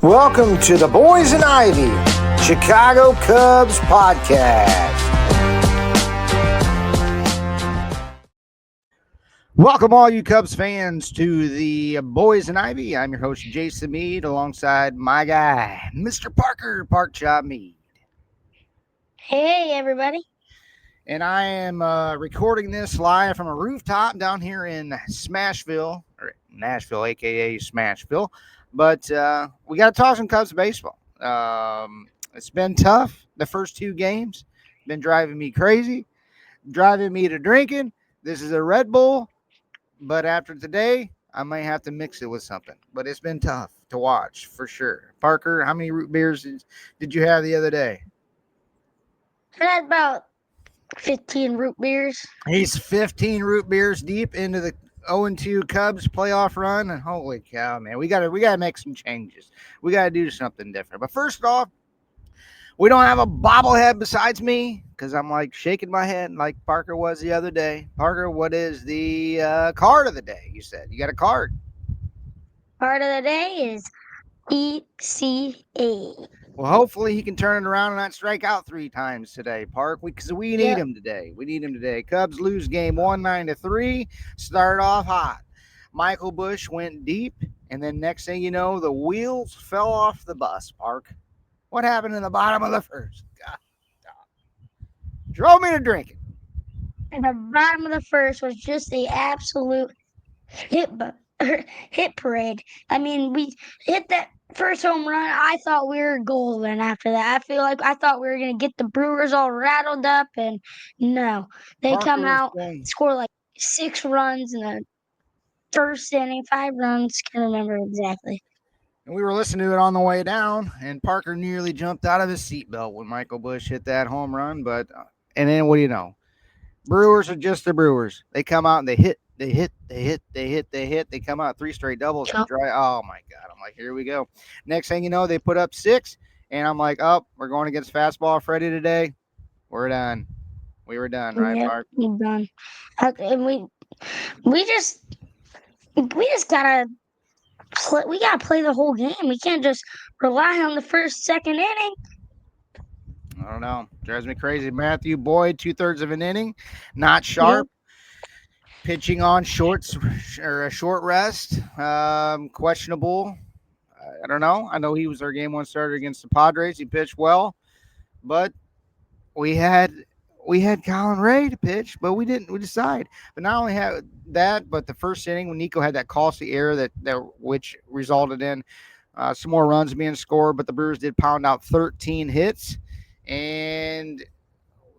Welcome to the Boys and Ivy Chicago Cubs podcast. Welcome all you Cubs fans to the Boys and Ivy. I'm your host Jason Mead alongside my guy, Mr. Park Chop Mead. Hey everybody. And I am recording this live from a rooftop down here in Smashville, or Nashville, aka Smashville. But we got to talk some Cubs baseball. It's been tough. The first two games been driving me crazy, driving me to drinking. This is a Red Bull, but after today, I might have to mix it with something. But it's been tough to watch for sure. Parker, how many root beers did you have the other day? I had about 15 root beers. He's 15 root beers deep into the 0-2 Cubs playoff run, and holy cow, man, we gotta make some changes. We gotta do something different. But first off, we don't have a bobblehead besides me because I'm like shaking my head like Parker was the other day. Parker, what is the card of the day? You said you got a card. Part of the day is ECA. Well, hopefully he can turn it around and not strike out 3 times today, Park, because we need him today. We need him today. Cubs lose game 1, 9-3. Started off hot. Michael Busch went deep, and then next thing you know, the wheels fell off the bus, Park. What happened in the bottom of the first? God. Drove me to drinking. And the bottom of the first was just the absolute hit parade. I mean, we hit that first home run. I thought we were golden after that. I thought we were going to get the Brewers all rattled up, and no. They Parker come out, score like 6 runs in the first inning, 5 runs. Can't remember exactly. And we were listening to it on the way down, and Parker nearly jumped out of his seatbelt when Michael Busch hit that home run. But and then what do you know? Brewers are just the Brewers. They come out and they hit. They come out 3 straight doubles and dry. Oh my God! I'm like, here we go. Next thing you know, they put up 6, and I'm like, oh, we're going against fastball Freddie today. We're done. We were done, right, Park? We're done. And we just gotta. We gotta play the whole game. We can't just rely on the first, second inning. I don't know. Drives me crazy. Matthew Boyd, 2/3 of an inning, not sharp. Yep. Pitching on shorts or a short rest. Questionable. I don't know. I know he was our game 1 starter against the Padres. He pitched well, but we had Colin Ray to pitch, but we didn't. We decided. But not only had that, but the first inning when Nico had that costly error that which resulted in some more runs being scored, but the Brewers did pound out 13 hits and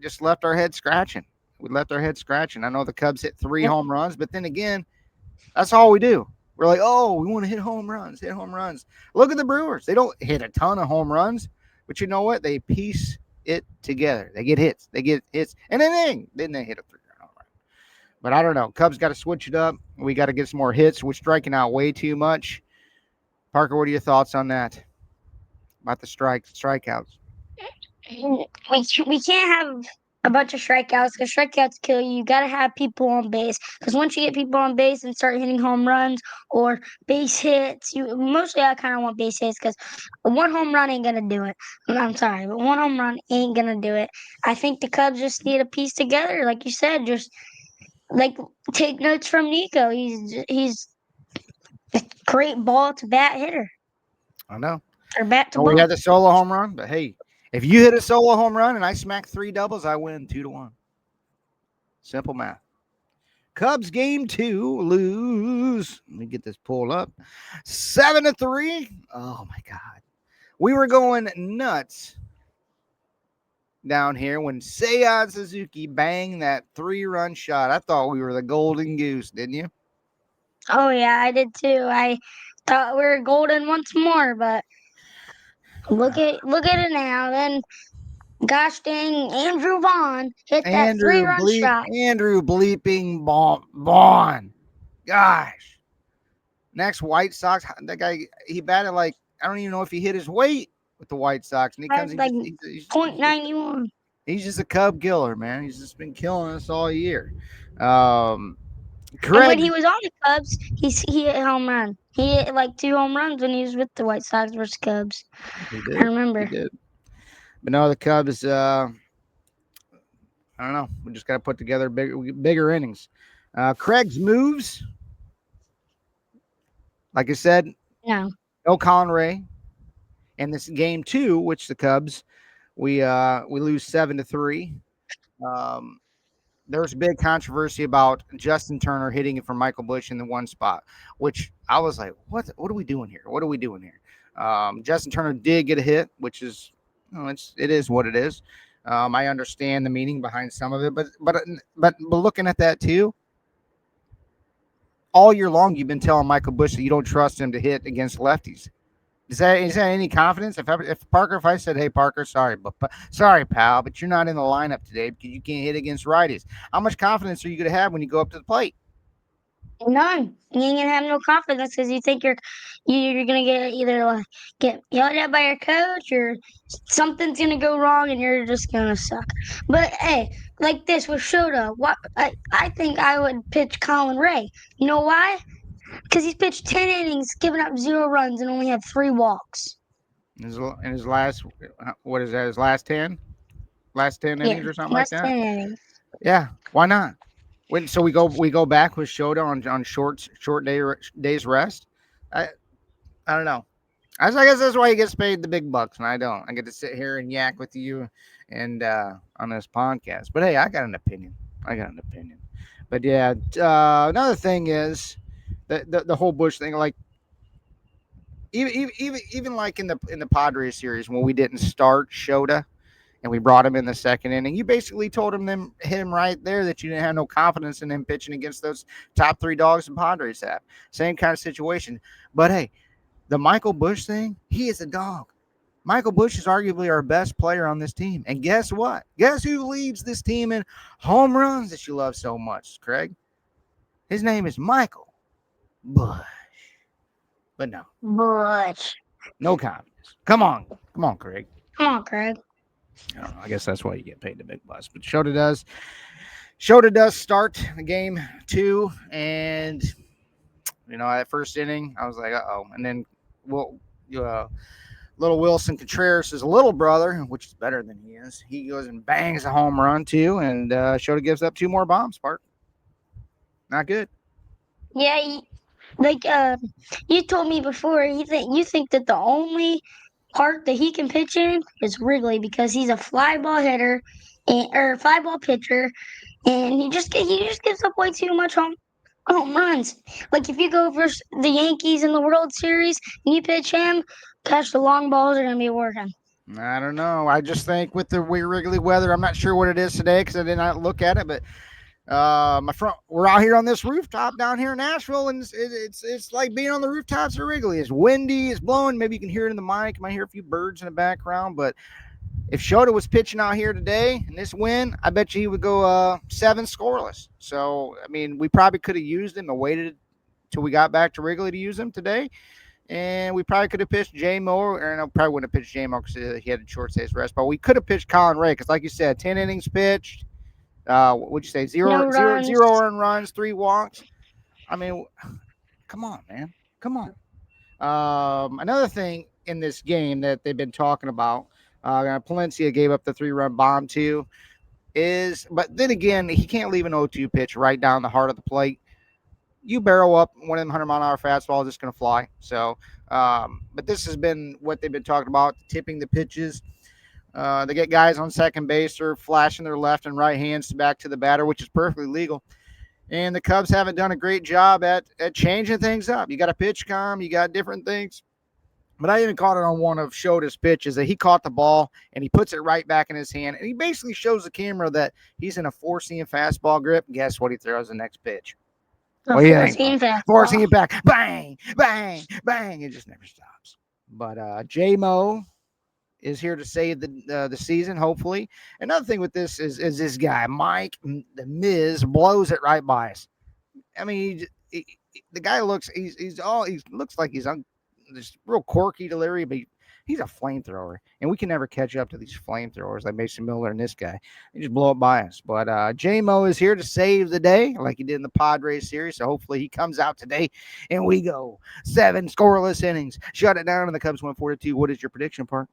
just left our head scratching. We left our head scratching. I know the Cubs hit 3 home runs, but then again, that's all we do. We're like, oh, we want to hit home runs. Look at the Brewers. They don't hit a ton of home runs, but you know what? They piece it together. They get hits. And then they hit a 3-run home run. But I don't know. Cubs got to switch it up. We got to get some more hits. We're striking out way too much. Parker, what are your thoughts on that? About the strikeouts? We can't have a bunch of strikeouts because strikeouts kill you. You got to have people on base because once you get people on base and start hitting home runs or base hits, mostly I kind of want base hits because 1 home run ain't gonna do it. I'm sorry, but 1 home run ain't gonna do it. I think the Cubs just need to piece together, like you said, just like take notes from Nico. He's a great ball to bat hitter. I know. Or bat to ball. We had the solo home run, but hey. If you hit a solo home run and I smack 3 doubles, I win 2-1. Simple math. Cubs game 2 lose. Let me get this pulled up. 7-3. Oh my God. We were going nuts down here when Seiya Suzuki banged that 3-run shot. I thought we were the golden goose, didn't you? Oh yeah, I did too. I thought we were golden once more, but look at it now. Then, gosh dang, Andrew Vaughn hit that 3-run shot. Andrew bleeping Vaughn. Gosh. Next, White Sox. That guy, he batted like, I don't even know if he hit his weight with the White Sox. And he comes like .91. He's just a Cub killer, man. He's just been killing us all year. And when Craig, he was on the Cubs, he hit home run. He hit like 2 home runs when he was with the White Sox versus Cubs. he I did. He remember. did. But no, the Cubs. I don't know. We just got to put together bigger innings. Craig's moves, like I said, No. no Colin Ray, and this game two, which the Cubs we lose 7-3. Um, there was a big controversy about Justin Turner hitting it from Michael Busch in the one spot, which I was like, what are we doing here? What are we doing here? Justin Turner did get a hit, which is, it is what it is. I understand the meaning behind some of it, but looking at that too, all year long you've been telling Michael Busch that you don't trust him to hit against lefties. Is that any confidence? If I said, hey Parker, sorry pal, but you're not in the lineup today because you can't hit against righties. How much confidence are you going to have when you go up to the plate? None. You ain't gonna have no confidence because you think you're gonna get either like get yelled at by your coach or something's gonna go wrong and you're just gonna suck. But hey, like this with Shota, what I think I would pitch Colin Ray. You know why? Because he's pitched 10 innings, given up 0 runs, and only had 3 walks. In his last, what is that? His last ten Yeah, innings or something like less that. 10 innings. Yeah, why not? So we go back with Shota on short days rest. I I don't know. I guess that's why he gets paid the big bucks, and I don't. I get to sit here and yak with you, and on this podcast. But hey, I got an opinion. I got an opinion. But yeah, another thing is the whole Bush thing. Like even like in the Padres series when we didn't start Shota and we brought him in the second inning, you basically told him him right there that you didn't have no confidence in him pitching against those top three dogs the Padres have. Same kind of situation. But hey, the Michael Busch thing, he is a dog. Michael Busch is arguably our best player on this team. And guess what? Guess who leads this team in home runs that you love so much, Craig? His name is Michael Busch. But no, But no confidence. Come on. Come on, Craig. come on, Craig. I don't know. I guess that's why you get paid the big bucks. But Shota does start the game two. And, that first inning, I was like, uh-oh. And then, well, uh, little Wilson Contreras' little brother, which is better than he is, he goes and bangs a home run too, and Shota gives up two more bombs. Spark, not good. Yeah, like you told me before, you think that the only part that he can pitch in is Wrigley because he's a fly ball hitter and or fly ball pitcher, and he just gives up way too much home runs. Like if you go versus the Yankees in the World Series and you pitch him, catch the long balls are gonna be working. I don't know. I just think with the Wrigley weather, I'm not sure what it is today because I did not look at it, but we're out here on this rooftop down here in Nashville, and it's like being on the rooftops of Wrigley. It's windy, it's blowing. Maybe you can hear it in the mic. You might hear a few birds in the background, but if Shota was pitching out here today in this win, I bet you he would go 7 scoreless. So I mean, we probably could have used him and waited till we got back to Wrigley to use him today. And we probably could have pitched J-Mo, or no, probably wouldn't have pitched J-Mo because he had a short day's rest. But we could have pitched Colin Ray because, like you said, 10 innings pitched. What would you say? No Zero, zero, runs. zero earned runs, 3 walks. I mean, come on, man. Come on. Another thing in this game that they've been talking about, Palencia gave up the 3-run bomb too, but then again, he can't leave an 0-2 pitch right down the heart of the plate. You barrel up one of them 100-mile-an-hour fastballs, it's going to fly. So, but this has been what they've been talking about, tipping the pitches. They get guys on second base, they're flashing their left and right hands back to the batter, which is perfectly legal. And the Cubs haven't done a great job at changing things up. You got a pitch com, you got different things. But I even caught it on one of Shota's pitches that he caught the ball and he puts it right back in his hand. And he basically shows the camera that he's in a 4-seam fastball grip. Guess what he throws the next pitch? The What do you think? 14 fastball. Forcing it back. Bang, bang, bang. It just never stops. But J-Mo is here to save the season, hopefully. Another thing with this is this guy, Mike, the Miz, blows it right by us. I mean, the guy looks, he looks like he's on this real quirky delivery, but He's a flamethrower, and we can never catch up to these flamethrowers like Mason Miller and this guy. They just blow up by us. But J-Mo is here to save the day like he did in the Padres series, so hopefully he comes out today, and we go 7 scoreless innings. Shut it down, and the Cubs win 4-2. What is your prediction, Park?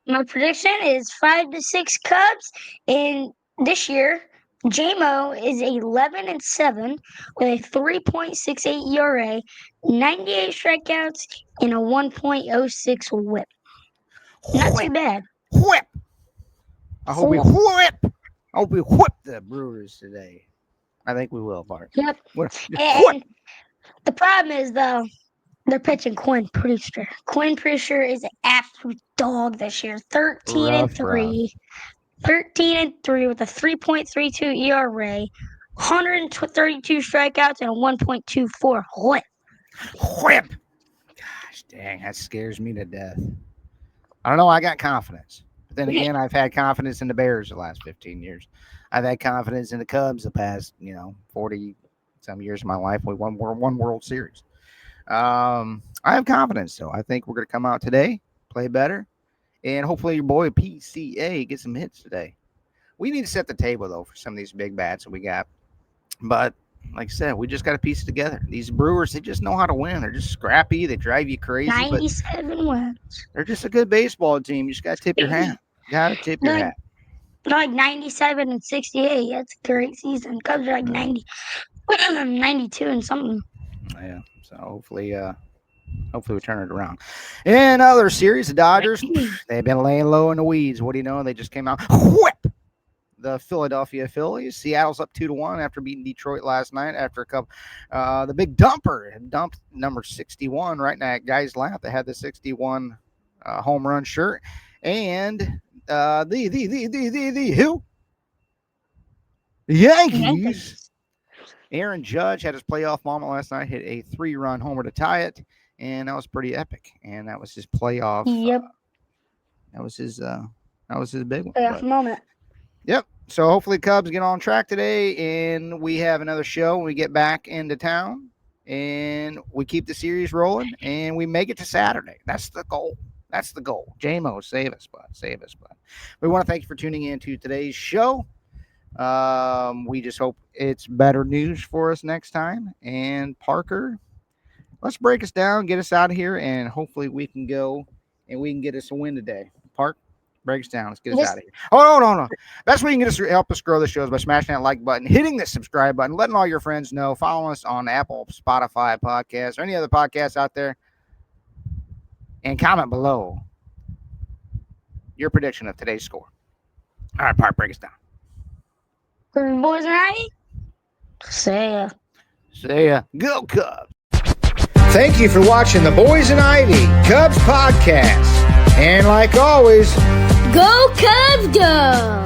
My prediction is 5-6 Cubs, and this year J-Mo is 11-7 with a 3.68 ERA, 98 strikeouts, and a 1.06 WHIP. Not too bad. Whip! I hope we whip! I hope we whip the Brewers today. I think we will, Bart. Yep. Whip! The problem is, though, they're pitching Quinn Priester. Quinn Priester is an absolute dog this year. 13-3. 13-3 with a 3.32 ERA, 132 strikeouts, and a 1.24 WHIP. Whip! Gosh dang, that scares me to death. I don't know. I got confidence. But then again, I've had confidence in the Bears the last 15 years. I've had confidence in the Cubs the past, 40-some years of my life. We won one World Series. I have confidence, though. I think we're going to come out today, play better, and hopefully your boy PCA gets some hits today. We need to set the table, though, for some of these big bats that we got. But like I said, we just got to piece it together. These Brewers, they just know how to win. They're just scrappy. They drive you crazy. 97 wins. They're just a good baseball team. You just got to tip your hat. Got to tip your hat. They're like 97 and 68. That's a great season. Cubs are like 90, 92 and something. Yeah. So hopefully we turn it around. In other series, the Dodgers, they've been laying low in the weeds. What do you know? They just came out. Whip! The Philadelphia Phillies. Seattle's up 2-1 after beating Detroit last night after a couple. The big dumper dumped number 61 right in that guy's lap. They had the 61 home run shirt. And the who? The Yankees. Aaron Judge had his playoff moment last night, hit a 3-run homer to tie it, and that was pretty epic. And that was his playoff. Yep. That was his big one. Playoff moment. Yep. So hopefully Cubs get on track today, and we have another show when we get back into town, and we keep the series rolling, and we make it to Saturday. That's the goal. That's the goal. J-Mo, save us, bud. Save us, bud. We want to thank you for tuning in to today's show. We just hope it's better news for us next time. And Parker, let's break us down, get us out of here, and hopefully we can go and we can get us a win today. Park, break us down. Let's get us out of here. Oh, no. Best way you can get us help us grow the show is by smashing that like button, hitting the subscribe button, letting all your friends know, following us on Apple, Spotify podcasts, or any other podcasts out there. And comment below your prediction of today's score. All right, Park, break us down. Boys and Ivy. See ya. Go Cubs. Thank you for watching the Boys and Ivy Cubs podcast. And like always, go Cubs, go!